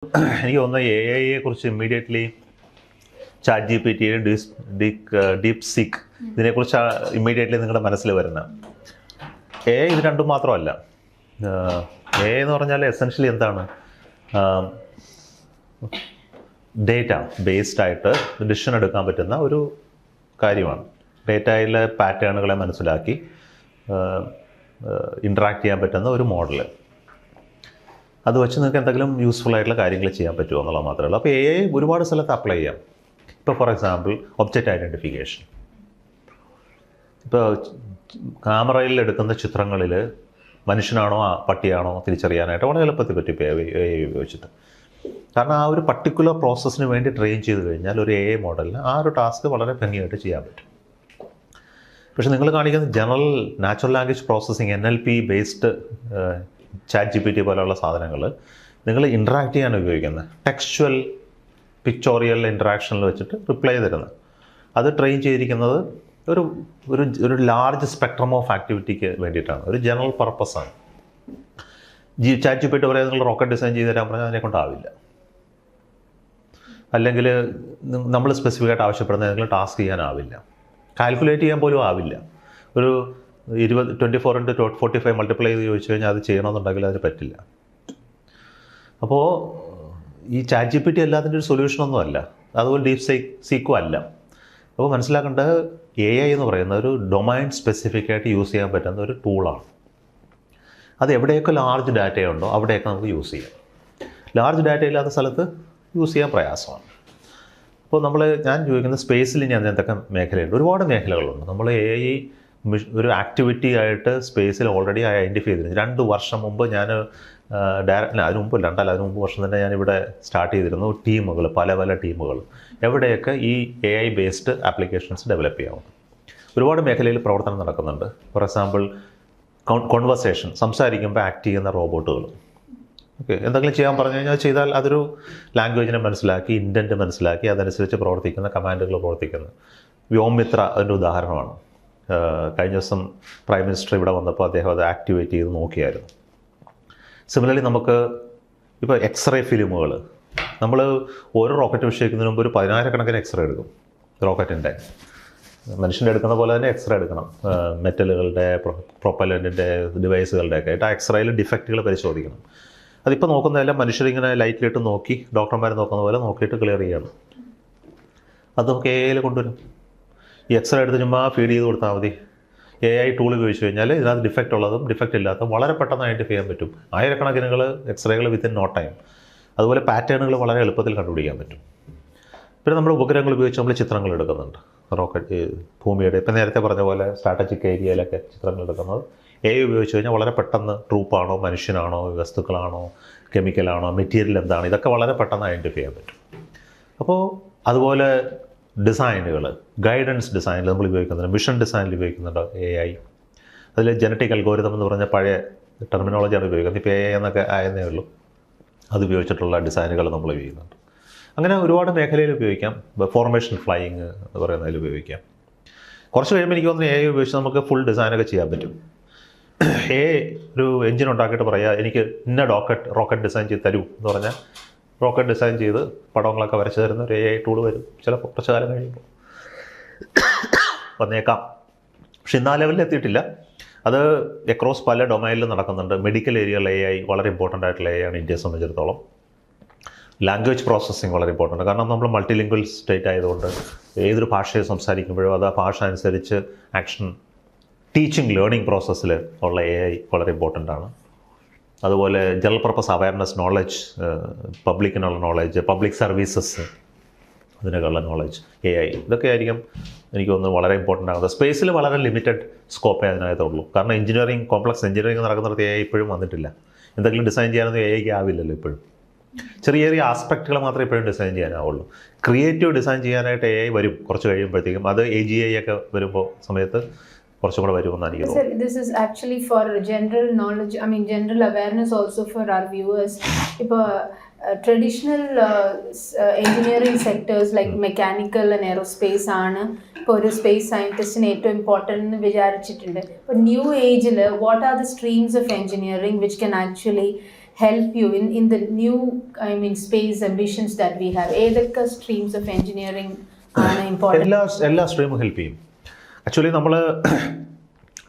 എനിക്ക് തോന്നുന്നത് എ ഐയെ കുറിച്ച് immediately chat G P T, deep seek ഇതിനെക്കുറിച്ച് ഇമ്മീഡിയറ്റ്ലി നിങ്ങളുടെ മനസ്സിൽ വരുന്നത്. എ ഐ ഇത് രണ്ടും മാത്രമല്ല. എ ഐ എന്ന് പറഞ്ഞാൽ എസെൻഷ്യലി എന്താണ്? ഡേറ്റ ബേസ്ഡ് ആയിട്ട് ഡിസിഷൻ എടുക്കാൻ പറ്റുന്ന ഒരു കാര്യമാണ്. ഡേറ്റയിലെ പാറ്റേണുകളെ മനസ്സിലാക്കി ഇൻട്രാക്ട് ചെയ്യാൻ പറ്റുന്ന ഒരു മോഡൽ. അത് വെച്ച് നിങ്ങൾക്ക് എന്തെങ്കിലും യൂസ്ഫുൾ ആയിട്ടുള്ള കാര്യങ്ങൾ ചെയ്യാൻ പറ്റുമോ എന്നുള്ളത് മാത്രമേ ഉള്ളൂ. അപ്പോൾ എ ഐ ഒരുപാട് സ്ഥലത്ത് അപ്ലൈ ചെയ്യാം. ഇപ്പോൾ ഫോർ എക്സാമ്പിൾ ഒബ്ജക്റ്റ് ഐഡൻറ്റിഫിക്കേഷൻ. ഇപ്പോൾ ക്യാമറയിൽ എടുക്കുന്ന ചിത്രങ്ങളിൽ മനുഷ്യനാണോ പട്ടിയാണോ തിരിച്ചറിയാനായിട്ട് വളരെ എളുപ്പത്തിൽ പറ്റും ഇപ്പോൾ എ ഐ ഉപയോഗിച്ചിട്ട്. കാരണം ആ ഒരു പർട്ടിക്കുലർ പ്രോസസ്സിന് വേണ്ടി ട്രെയിൻ ചെയ്ത് കഴിഞ്ഞാൽ ഒരു എ ഐ മോഡലിന് ആ ഒരു ടാസ്ക് വളരെ ഭംഗിയായിട്ട് ചെയ്യാൻ പറ്റും. പക്ഷേ നിങ്ങൾ കാണിക്കുന്ന general natural language processing NLP based chat G P T പോലെയുള്ള സാധനങ്ങൾ നിങ്ങൾ ഇൻട്രാക്ട് ചെയ്യാൻ ഉപയോഗിക്കുന്നത് ടെക്സ്ച്വൽ പിക്ചോറിയൽ ഇൻട്രാക്ഷനിൽ വെച്ചിട്ട് റിപ്ലൈ തരുന്നത്. അത് ട്രെയിൻ ചെയ്തിരിക്കുന്നത് ഒരു ഒരു ഒരു ലാർജ് സ്പെക്ട്രം ഓഫ് ആക്ടിവിറ്റിക്ക് വേണ്ടിയിട്ടാണ്, ഒരു ജനറൽ പർപ്പസാണ്. ചാറ്റ് ജി പി ടി പറയാൻ നിങ്ങൾ റോക്കറ്റ് ഡിസൈൻ ചെയ്ത് തരാൻ പറഞ്ഞാൽ അതിനെ കൊണ്ടാവില്ല. അല്ലെങ്കിൽ നമ്മൾ സ്പെസിഫിക് ആയിട്ട് ആവശ്യപ്പെടുന്ന ഏതെങ്കിലും ടാസ്ക് ചെയ്യാനാവില്ല, കാൽക്കുലേറ്റ് ചെയ്യാൻ പോലും ആവില്ല. ഒരു 24x45 മൾട്ടിപ്ലൈ ചെയ്ത് ചോദിച്ചു കഴിഞ്ഞാൽ അത് ചെയ്യണമെന്നുണ്ടെങ്കിൽ അതിന് പറ്റില്ല. അപ്പോൾ ഈ ചാറ്റ് ജി പി ടി എല്ലാത്തിൻ്റെ ഒരു സൊല്യൂഷനൊന്നും അല്ല, അതുപോലെ ഡീപ് സീക്കും അല്ല. അപ്പോൾ മനസ്സിലാക്കേണ്ടത് എ ഐ എന്ന് പറയുന്ന ഒരു ഡൊമൈൻ സ്പെസിഫിക് ആയിട്ട് യൂസ് ചെയ്യാൻ പറ്റുന്ന ഒരു ടൂളാണ്. അത് എവിടെയൊക്കെ ലാർജ് ഡാറ്റയുണ്ടോ അവിടെയൊക്കെ നമുക്ക് യൂസ് ചെയ്യാം. ലാർജ് ഡാറ്റ ഇല്ലാത്ത സ്ഥലത്ത് യൂസ് ചെയ്യാൻ പ്രയാസമാണ്. അപ്പോൾ ഞാൻ ചോദിക്കുന്ന സ്പേസിൽ ഞാൻ എന്തൊക്കെ മേഖലയുണ്ട്? ഒരുപാട് മേഖലകളുണ്ട്. നമ്മൾ എ ഐ ഒരു ആക്ടിവിറ്റി ആയിട്ട് സ്പേസിൽ ഓൾറെഡി ഐഡൻറ്റിഫൈ ചെയ്തിരുന്നു. 2 വർഷം മുമ്പ് ഞാൻ അതിന് മുമ്പ് വർഷം തന്നെ ഞാനിവിടെ സ്റ്റാർട്ട് ചെയ്തിരുന്നു ടീമുകൾ, പല ടീമുകൾ എവിടെയൊക്കെ ഈ A I based applications develop ചെയ്യാവും. ഒരുപാട് മേഖലയിൽ പ്രവർത്തനം നടക്കുന്നുണ്ട്. ഫോർ എക്സാമ്പിൾ കോൺവെർസേഷൻ, സംസാരിക്കുമ്പോൾ ആക്ട് ചെയ്യുന്ന റോബോട്ടുകൾ. ഓക്കെ, എന്തെങ്കിലും ചെയ്യാൻ പറഞ്ഞു കഴിഞ്ഞാൽ ചെയ്താൽ അതൊരു ലാംഗ്വേജിനെ മനസ്സിലാക്കി, ഇൻറ്റൻറ്റ് മനസ്സിലാക്കി അതനുസരിച്ച് പ്രവർത്തിക്കുന്ന കമാൻഡുകൾ പ്രവർത്തിക്കുന്ന വ്യോമിത്ര അതിൻ്റെ ഉദാഹരണമാണ്. കഴിഞ്ഞ ദിവസം പ്രൈം മിനിസ്റ്റർ ഇവിടെ വന്നപ്പോൾ അദ്ദേഹം അത് ആക്ടിവേറ്റ് ചെയ്ത് നോക്കിയായിരുന്നു. സിമിലർലി നമുക്ക് ഇപ്പോൾ എക്സ്റേ ഫിലിമുകൾ, നമ്മൾ ഓരോ റോക്കറ്റ് വിക്ഷേപിക്കുന്നതിന് മുമ്പ് ഒരു 10,000 എക്സ്റേ എടുക്കും. റോക്കറ്റിൻ്റെ മനുഷ്യൻ്റെ എടുക്കുന്ന പോലെ തന്നെ എക്സ്റേ എടുക്കണം. മെറ്റലുകളുടെ, പ്രൊപ്പലൻറ്റിൻ്റെ, ഡിവൈസുകളുടെയൊക്കെ ആയിട്ട് ആ എക്സ്റേയിൽ ഡിഫക്റ്റുകൾ പരിശോധിക്കണം. അതിപ്പോൾ നോക്കുന്നതെല്ലാം മനുഷ്യരിങ്ങനെ ലൈറ്റിലിട്ട് നോക്കി, ഡോക്ടർമാർ നോക്കുന്ന പോലെ നോക്കിയിട്ട് ക്ലിയർ ചെയ്യണം. അത് നമുക്ക് എ ഐയിൽ കൊണ്ടുവരും. ഈ എക്സ്റേ എടുത്ത് ചുമ്മാ ഫീഡ് ചെയ്ത് കൊടുത്താൽ മതി. എ ഐ ടൂൾ ഉപയോഗിച്ച് കഴിഞ്ഞാൽ ഇതിനകത്ത് ഡിഫക്റ്റ് ഉള്ളതും ഡിഫക്റ്റ് ഇല്ലാത്തതും വളരെ പെട്ടെന്ന് ഐഡൻറ്റിഫൈ ചെയ്യാൻ പറ്റും. ആയിരക്കണക്കിന് എക്സ്റേകൾ വിത്തിൻ നോ ടൈം. അതുപോലെ പാറ്റേണുകൾ വളരെ എളുപ്പത്തിൽ കണ്ടുപിടിക്കാൻ പറ്റും. പിന്നെ നമ്മൾ ഉപഗ്രഹങ്ങൾ ഉപയോഗിച്ച് നമ്മൾ ചിത്രങ്ങൾ എടുക്കുന്നുണ്ട്. റോക്കറ്റ്, ഭൂമിയുടെ ഇപ്പം നേരത്തെ പറഞ്ഞ പോലെ സ്ട്രാറ്റജിക് ഏരിയയിലൊക്കെ ചിത്രങ്ങൾ എടുക്കുന്നത് എ ഐ ഉപയോഗിച്ച് കഴിഞ്ഞാൽ വളരെ പെട്ടെന്ന് ട്രൂപ്പാണോ, മനുഷ്യനാണോ, വസ്തുക്കളാണോ, കെമിക്കലാണോ, മെറ്റീരിയൽ എന്താണ്, ഇതൊക്കെ വളരെ പെട്ടെന്ന് ഐഡൻറ്റിഫൈ ചെയ്യാൻ പറ്റും. അപ്പോൾ അതുപോലെ ഡിസൈനുകൾ, ഗൈഡൻസ് ഡിസൈനിൽ നമ്മൾ ഉപയോഗിക്കുന്നുണ്ട്, മിഷൻ ഡിസൈനിൽ ഉപയോഗിക്കുന്നുണ്ട് എ ഐ. അതിൽ ജനറ്റിക് അൽഗോരിതം എന്ന് പറഞ്ഞ പഴയ ടെർമിനോളജിയാണ് ഉപയോഗിക്കുന്നത്. ഇപ്പോൾ എ ഐ എന്നൊക്കെ ആയതേ ഉള്ളൂ. അത് ഉപയോഗിച്ചിട്ടുള്ള ഡിസൈനുകൾ നമ്മൾ ചെയ്യുന്നുണ്ട്. അങ്ങനെ ഒരുപാട് മേഖലയിൽ ഉപയോഗിക്കാം. ഫോർമേഷൻ ഫ്ലൈയിങ് എന്ന് പറയുന്നതിൽ ഉപയോഗിക്കാം. കുറച്ച് കഴിയുമ്പോൾ എനിക്ക് തോന്നുന്നു എ ഐ ഉപയോഗിച്ച് നമുക്ക് ഫുൾ ഡിസൈനൊക്കെ ചെയ്യാൻ പറ്റും. ഒരു എഞ്ചിൻ ഉണ്ടാക്കിയിട്ട് പറയുക എനിക്ക് ഇന്ന റോക്കറ്റ് ഡിസൈൻ ചെയ്ത് തരൂ എന്ന് പറഞ്ഞാൽ റോക്കറ്റ് ഡിസൈൻ ചെയ്ത് പടങ്ങളൊക്കെ വരച്ച് തരുന്ന ഒരു എ ഐ ടൂൾ വരും ചിലപ്പോൾ കുറച്ച് കാലം കഴിയുമ്പോൾ വന്നേക്കാം. പക്ഷെ ഇന്ന് ആ ലെവലിൽ എത്തിയിട്ടില്ല. അത് അക്രോസ് പല ഡൊമൈനിലും നടക്കുന്നുണ്ട്. മെഡിക്കൽ ഏരിയയിൽ എ ഐ വളരെ ഇമ്പോർട്ടൻ്റ് ആയിട്ടുള്ള എ ഐ ആണ് ഇന്ത്യയെ സംബന്ധിച്ചിടത്തോളം. ലാംഗ്വേജ് പ്രോസസ്സിങ് വളരെ ഇമ്പോർട്ടൻ്റ്, കാരണം നമ്മൾ മൾട്ടിലിംഗ്വൽ സ്റ്റേറ്റ് ആയതുകൊണ്ട് ഏതൊരു ഭാഷയെ സംസാരിക്കുമ്പോഴും അത് ആ ഭാഷ അനുസരിച്ച് ആക്ഷൻ, ടീച്ചിങ്, ലേണിംഗ് പ്രോസസ്സിൽ ഉള്ള എ ഐ വളരെ ഇമ്പോർട്ടൻ്റ് ആണ്. അതുപോലെ ജനറൽ പർപ്പസ് അവയർനെസ്, നോളജ്, പബ്ലിക്കിനുള്ള നോളജ്, പബ്ലിക് സർവീസസ്, അതിനൊക്കെയുള്ള നോളജ്, എ ഐ, ഇതൊക്കെ ആയിരിക്കും എനിക്ക് തോന്നുന്നു വളരെ ഇമ്പോർട്ടൻ്റ് ആകുന്നത്. സ്പേസിൽ വളരെ ലിമിറ്റഡ് സ്കോപ്പേ അതിനകത്തുള്ളൂ. കാരണം എഞ്ചിനീയറിംഗ്, കോംപ്ലക്സ് എഞ്ചിനീയറിംഗ് നടക്കുന്നിടത്ത് എ ഐ ഇപ്പോഴും വന്നിട്ടില്ല. എന്തെങ്കിലും ഡിസൈൻ ചെയ്യാനൊന്നും എ ഐക്ക് ആവില്ലല്ലോ ഇപ്പോഴും. ചെറിയ ആസ്പെക്റ്റുകൾ മാത്രമേ ഇപ്പോഴും ഡിസൈൻ ചെയ്യാനാവുള്ളൂ. ക്രിയേറ്റീവ് ഡിസൈൻ ചെയ്യാനായിട്ട് എ ഐ വരും കുറച്ച് കഴിയുമ്പോഴത്തേക്കും. അത് AGI ഒക്കെ വരുമ്പോൾ സമയത്ത് കുറച്ചും കൂടെ വരുമെന്നാണ് എനിക്ക് തോന്നുന്നത്. This is actually for general knowledge, general awareness also for our viewers. ഇപ്പോൾ traditional engineering sectors like mechanical and aerospace ആണ് ഇപ്പോൾ ഒരു സ്പേസ് സയൻറ്റിസ്റ്റിന് ഏറ്റവും ഇമ്പോർട്ടൻ്റ് എന്ന് വിചാരിച്ചിട്ടുണ്ട്. ഇപ്പോൾ ന്യൂ ഏജിൽ what are the streams of engineering which can actually help you in the new, I mean, space ambitions that we have? ഏതൊക്കെ streams of engineering ആണ് important? എല്ലാ സ്ട്രീമും ഹെൽപ്പ് ചെയ്യും. ആക്ച്വലി നമ്മൾ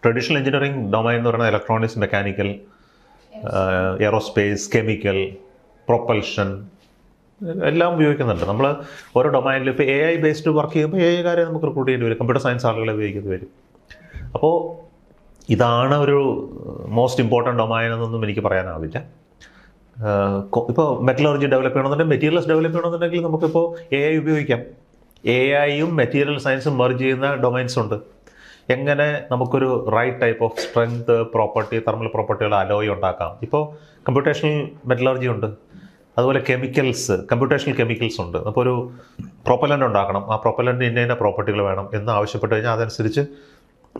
ട്രഡീഷണൽ എഞ്ചിനീയറിംഗ് ഡൊമൈൻ എന്ന് പറയുന്നത് electronics, mechanical, aerospace, chemical, propulsion എല്ലാം ഉപയോഗിക്കുന്നുണ്ട്. നമ്മൾ ഓരോ ഡൊമൈനിൽ ഇപ്പോൾ AI ബേസ്ഡ് വർക്ക് ചെയ്യുമ്പോൾ AI കാരെ നമുക്ക് റിക്രൂട്ട് ചെയ്യേണ്ടി വരും, കമ്പ്യൂട്ടർ സയൻസ് ആളുകളെ ഉപയോഗിക്കേണ്ടി വരും. അപ്പോൾ ഇതാണ് ഒരു മോസ്റ്റ് ഇമ്പോർട്ടൻറ്റ് ഡൊമൈൻ എന്നൊന്നും എനിക്ക് പറയാനാവില്ല. ഇപ്പോൾ മെറ്റലർജി ഡെവലപ്പ് ചെയ്യണമെന്നുണ്ടെങ്കിൽ, മെറ്റീരിയൽസ് ഡെവലപ്പ് ചെയ്യണമെന്നുണ്ടെങ്കിൽ നമുക്കിപ്പോൾ AI ഉപയോഗിക്കാം. AIയും മെറ്റീരിയൽ സയൻസും മെർജ് ചെയ്യുന്ന ഡൊമൈൻസ് ഉണ്ട്. എങ്ങനെ നമുക്കൊരു right type of strength, property, thermal പ്രോപ്പർട്ടികൾ അലോയ് ഉണ്ടാക്കാം. ഇപ്പോൾ കമ്പ്യൂട്ടേഷണൽ മെറ്റലർജി ഉണ്ട്, അതുപോലെ കെമിക്കൽസ്, കമ്പ്യൂട്ടേഷണൽ കെമിക്കൽസ് ഉണ്ട്. അപ്പോൾ ഒരു പ്രൊപ്പലൻ്റ് ഉണ്ടാക്കണം, ആ പ്രൊപ്പലൻ്റ് ഇന്ന പ്രോപ്പർട്ടികൾ വേണം എന്ന് ആവശ്യപ്പെട്ട് കഴിഞ്ഞാൽ അതനുസരിച്ച്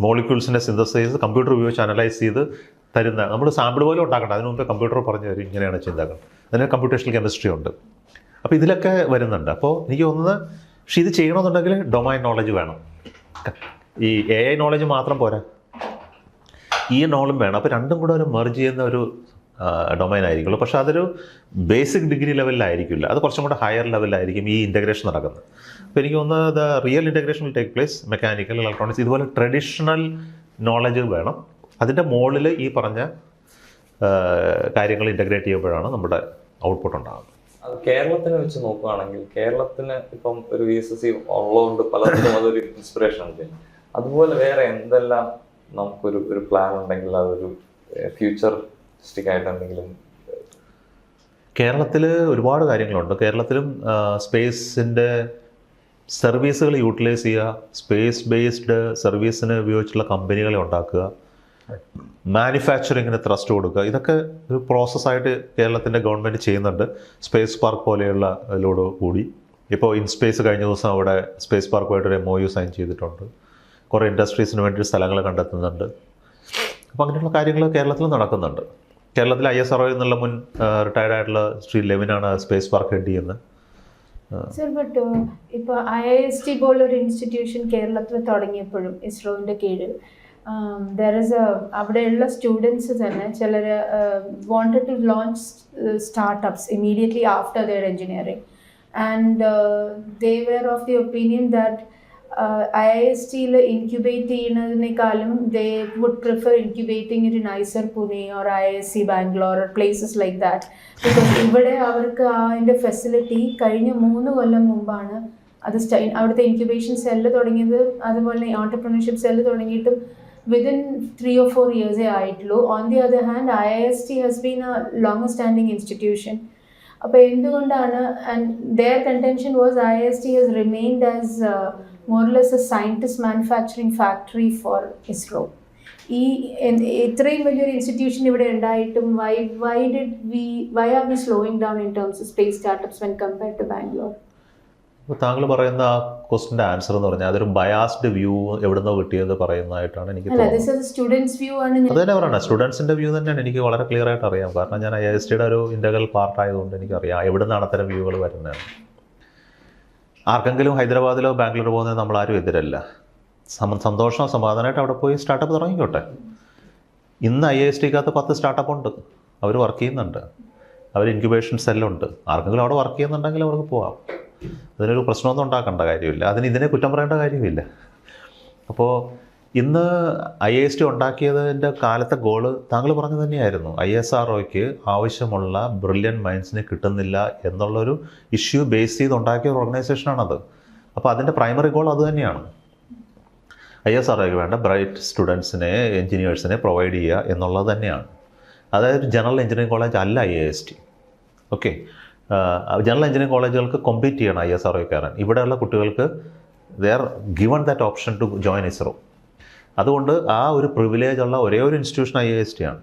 മോളിക്യൂൾസിൻ്റെ സിന്തസൈസ് കമ്പ്യൂട്ടർ ഉപയോഗിച്ച് അനലൈസ് ചെയ്ത് തരുന്ന, നമ്മൾ സാമ്പിൾ പോലും ഉണ്ടാക്കണം, അതിന് മുമ്പേ കമ്പ്യൂട്ടർ പറഞ്ഞു തരും ഇങ്ങനെയാണ് ചിന്താക്കൾ. അതിന് കമ്പ്യൂട്ടേഷണൽ കെമിസ്ട്രി ഉണ്ട്. അപ്പോൾ ഇതിലൊക്കെ വരുന്നുണ്ട്. അപ്പോൾ എനിക്ക് തോന്നുന്നത്, പക്ഷേ ഇത് ചെയ്യണമെന്നുണ്ടെങ്കിൽ ഡൊമൈൻ നോളജ് വേണം. ഈ AI നോളജ് മാത്രം പോരാ, ഈ നോളും വേണം. അപ്പോൾ രണ്ടും കൂടെ ഒരു മെർജ് ചെയ്യുന്ന ഒരു ഡൊമൈൻ ആയിരിക്കുള്ളൂ. പക്ഷേ അതൊരു ബേസിക് ഡിഗ്രി ലെവലിലായിരിക്കില്ല, അത് കുറച്ചും കൂടെ ഹയർ ലെവലിലായിരിക്കും ഈ ഇൻ്റഗ്രേഷൻ നടക്കുന്നത്. അപ്പോൾ എനിക്ക് തോന്നുന്നത് the real integration will take place mechanical, electronics, ഇതുപോലെ ട്രഡീഷണൽ നോളജ് വേണം. അതിൻ്റെ മുകളിൽ ഈ പറഞ്ഞ കാര്യങ്ങൾ ഇൻ്റഗ്രേറ്റ് ചെയ്യുമ്പോഴാണ് നമ്മുടെ ഔട്ട്പുട്ട് ഉണ്ടാകുന്നത്. അത് കേരളത്തിനെ വെച്ച് നോക്കുകയാണെങ്കിൽ, കേരളത്തിന് ഇപ്പം ഒരു VSSC ഉള്ളതുകൊണ്ട് പലർക്കും അതൊരു ഇൻസ്പിറേഷൻ ഉണ്ട്. അതുപോലെ വേറെ എന്തെല്ലാം നമുക്കൊരു പ്ലാൻ ഉണ്ടെങ്കിൽ അതൊരു ഫ്യൂച്ചറിസ്റ്റിക് ആയിട്ട് എന്തെങ്കിലും? കേരളത്തിൽ ഒരുപാട് കാര്യങ്ങളുണ്ട്. കേരളത്തിലും സ്പേസിൻ്റെ സർവീസുകൾ യൂട്ടിലൈസ് ചെയ്യുക, സ്പേസ് ബേസ്ഡ് സർവീസിന് ഉപയോഗിച്ചുള്ള കമ്പനികളെ ഉണ്ടാക്കുക, മാനുഫാക്ചറിങ്ങിന് ത്രസ്റ്റ് കൊടുക്കുക, ഇതൊക്കെ ഒരു പ്രോസസ്സായിട്ട് കേരളത്തിൻ്റെ ഗവൺമെൻറ് ചെയ്യുന്നുണ്ട്. സ്പേസ് പാർക്ക് പോലെയുള്ള ഇതിലോട് കൂടി ഇപ്പോൾ ഇൻസ്പേസ് കഴിഞ്ഞ ദിവസം അവിടെ സ്പേസ് പാർക്കുമായിട്ടൊരു MOU സൈൻ ചെയ്തിട്ടുണ്ട്. കുറേ ഇൻഡസ്ട്രീസിന് വേണ്ടി സ്ഥലങ്ങൾ കണ്ടെത്തുന്നുണ്ട്. അപ്പോൾ അങ്ങനെയുള്ള കാര്യങ്ങൾ കേരളത്തിൽ നടക്കുന്നുണ്ട്. കേരളത്തിൽ ISRO എന്നുള്ള മുൻ റിട്ടയർഡ് ആയിട്ടുള്ള ശ്രീ ലെവിനാണ് സ്പേസ് പാർക്ക് ഹെഡ് ചെയ്യുന്നത്. സർ, ബട്ട് ഇപ്പോൾ IIST പോലൊരു ഇൻസ്റ്റിറ്റ്യൂഷൻ കേരളത്തിൽ തുടങ്ങിയപ്പോഴും ഇസ്രോൻ്റെ കീഴിൽ അവിടെയുള്ള സ്റ്റുഡൻസ് തന്നെ ചിലർ wanted to launch startups immediately after their engineering, and they were of the opinion that IIST-ൽ ഇൻക്യുബേറ്റ് ചെയ്യുന്നതിനേക്കാളും they would prefer incubating it in IISER Pune or IISc Bangalore or places like that, because ഇവിടെ അവർക്ക് അതിൻ്റെ facility കഴിഞ്ഞ 3 കൊല്ലം മുമ്പാണ് അത് അവിടുത്തെ incubation cell തുടങ്ങിയത്. അതുപോലെ entrepreneurship cell തുടങ്ങിയിട്ടും within 3 or 4 years ആയിട്ടുള്ളൂ. On the other hand, IIST has been a longer standing institution. അപ്പോൾ എന്തുകൊണ്ടാണ്, and their contention was IIST has remained as more or less a scientist manufacturing factory for ISRO. ഈ ഇത്രയും വലിയൊരു institution ഇവിടെ ഉണ്ടായിട്ടും why are we slowing down in terms of space startups when compared to Bangalore? അപ്പോൾ താങ്കൾ പറയുന്ന ആ ക്വസ്റ്റിൻ്റെ answer എന്ന് പറഞ്ഞാൽ അതൊരു ബയാസ്ഡ് വ്യൂ എവിടുന്നോ കിട്ടിയത് പറയുന്നതായിട്ടാണ് എനിക്ക് തോന്നുന്നത്. അത് തന്നെ പറയണം, സ്റ്റുഡൻസിൻ്റെ വ്യൂ തന്നെയാണ് എനിക്ക് വളരെ ക്ലിയർ ആയിട്ട് അറിയാം. കാരണം ഞാൻ IISTയുടെ ഒരു ഇൻ്റഗ്രൽ പാർട്ട് ആയതുകൊണ്ട് എനിക്കറിയാം എവിടെ നിന്നാണ് അത്തരം വ്യൂകൾ വരുന്നത്. ആർക്കെങ്കിലും ഹൈദരാബാദിലോ ബാംഗ്ലൂർ പോകുന്നത് നമ്മളാരും എതിരല്ല. സന്തോഷം സമാധാനമായിട്ട് അവിടെ പോയി സ്റ്റാർട്ടപ്പ് തുടങ്ങിക്കോട്ടെ. ഇന്ന് IISTക്കകത്ത് 10 സ്റ്റാർട്ടപ്പ് ഉണ്ട്, അവർ വർക്ക് ചെയ്യുന്നുണ്ട്, അവർ ഇൻക്യുബേഷൻ സെല്ലുണ്ട്. ആർക്കെങ്കിലും അവിടെ വർക്ക് ചെയ്യുന്നുണ്ടെങ്കിൽ അവർക്ക് പോവാം. അതിനൊരു പ്രശ്നമൊന്നും ഉണ്ടാക്കേണ്ട കാര്യമില്ല, അതിന് ഇതിനെ കുറ്റം പറയേണ്ട കാര്യമില്ല. അപ്പോൾ ഇന്ന് IIST ഉണ്ടാക്കിയതിൻ്റെ കാലത്തെ ഗോള് താങ്കൾ പറഞ്ഞു തന്നെയായിരുന്നു, ISROയ്ക്ക് ആവശ്യമുള്ള ബ്രില്യൻ മൈൻഡ്സിനെ കിട്ടുന്നില്ല എന്നുള്ളൊരു ഇഷ്യൂ ബേസ് ചെയ്ത് ഉണ്ടാക്കിയ ഒരു ഓർഗനൈസേഷനാണത്. അപ്പോൾ അതിൻ്റെ പ്രൈമറി ഗോൾ അത് തന്നെയാണ്. ISROയ്ക്ക് വേണ്ട ബ്രൈറ്റ് സ്റ്റുഡൻസിനെ, എൻജിനീയേഴ്സിനെ പ്രൊവൈഡ് ചെയ്യുക എന്നുള്ളത് തന്നെയാണ്. അതായത് ജനറൽ എഞ്ചിനീയറിംഗ് കോളേജ് അല്ല IIST. ഓക്കെ, ജനറൽ എഞ്ചിനീയറിംഗ് കോളേജുകൾക്ക് കോമ്പീറ്റ് ചെയ്യണം ISROയിൽ കയറാൻ. ഇവിടെയുള്ള കുട്ടികൾക്ക് they are given that option to join ISRO. അതുകൊണ്ട് ആ ഒരു പ്രിവിലേജ് ഉള്ള ഒരേ ഒരു ഇൻസ്റ്റിറ്റ്യൂഷൻ IIST ആണ്.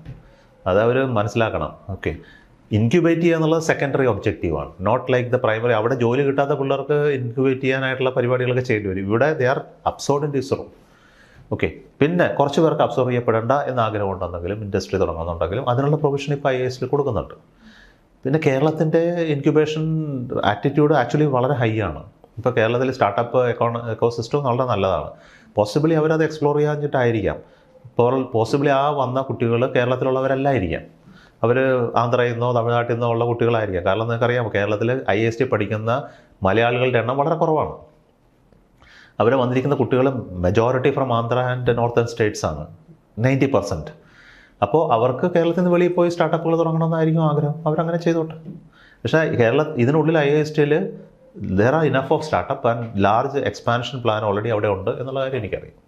അതവർ മനസ്സിലാക്കണം. ഓക്കെ, ഇൻക്യുബേറ്റ് ചെയ്യുക എന്നുള്ളത് സെക്കൻഡറി ഒബ്ജക്റ്റീവാണ്, നോട്ട് ലൈക്ക് ദ പ്രൈമറി. അവിടെ ജോലി കിട്ടാത്ത പിള്ളേർക്ക് ഇൻക്യുബേറ്റ് ചെയ്യാനായിട്ടുള്ള പരിപാടികളൊക്കെ ചെയ്യേണ്ടി വരും. ഇവിടെ they are absorbed in ISRO. Okay, പിന്നെ കുറച്ച് പേർക്ക് അബ്സോർവ് ചെയ്യപ്പെടേണ്ട എന്ന് ആഗ്രഹം ഉണ്ടെന്നെങ്കിലും ഇൻഡസ്ട്രി തുടങ്ങുന്നുണ്ടെങ്കിലും അതിനുള്ള പ്രൊവിഷൻ ഇപ്പോൾ IIST കൊടുക്കുന്നുണ്ട്. പിന്നെ കേരളത്തിൻ്റെ ഇൻക്യുബേഷൻ ആറ്റിറ്റ്യൂഡ് ആക്ച്വലി വളരെ ഹൈ ആണ്. ഇപ്പോൾ കേരളത്തിൽ സ്റ്റാർട്ടപ്പ് എക്കോസിസ്റ്റം വളരെ നല്ലതാണ്. പോസിബിളി അവരത് എക്സ്പ്ലോർ ചെയ്യാഞ്ഞിട്ടായിരിക്കാം. പോസിബിളി ആ വന്ന കുട്ടികൾ കേരളത്തിലുള്ളവരല്ലായിരിക്കാം. അവർ ആന്ധ്രയിൽ നിന്നോ തമിഴ്നാട്ടിൽ നിന്നോ ഉള്ള കുട്ടികളായിരിക്കാം. കാരണം നിങ്ങൾക്കറിയാം കേരളത്തിൽ IIST പഠിക്കുന്ന മലയാളികളുടെ എണ്ണം വളരെ കുറവാണ്. അവർ വന്നിരിക്കുന്ന കുട്ടികൾ majority from Andhra and northern States ആണ്, 90%. അപ്പോൾ അവർക്ക് കേരളത്തിൽ നിന്ന് വെളിയിൽ പോയി സ്റ്റാർട്ടപ്പുകൾ തുടങ്ങണമെന്നായിരിക്കും ആഗ്രഹം. അവരങ്ങനെ ചെയ്തോട്ടെ. പക്ഷേ ഇതിനുള്ളിൽ IISTയിൽ there are enough of startup and large expansion plan already അവിടെ ഉണ്ട് എന്നുള്ള കാര്യം എനിക്കറിയാം.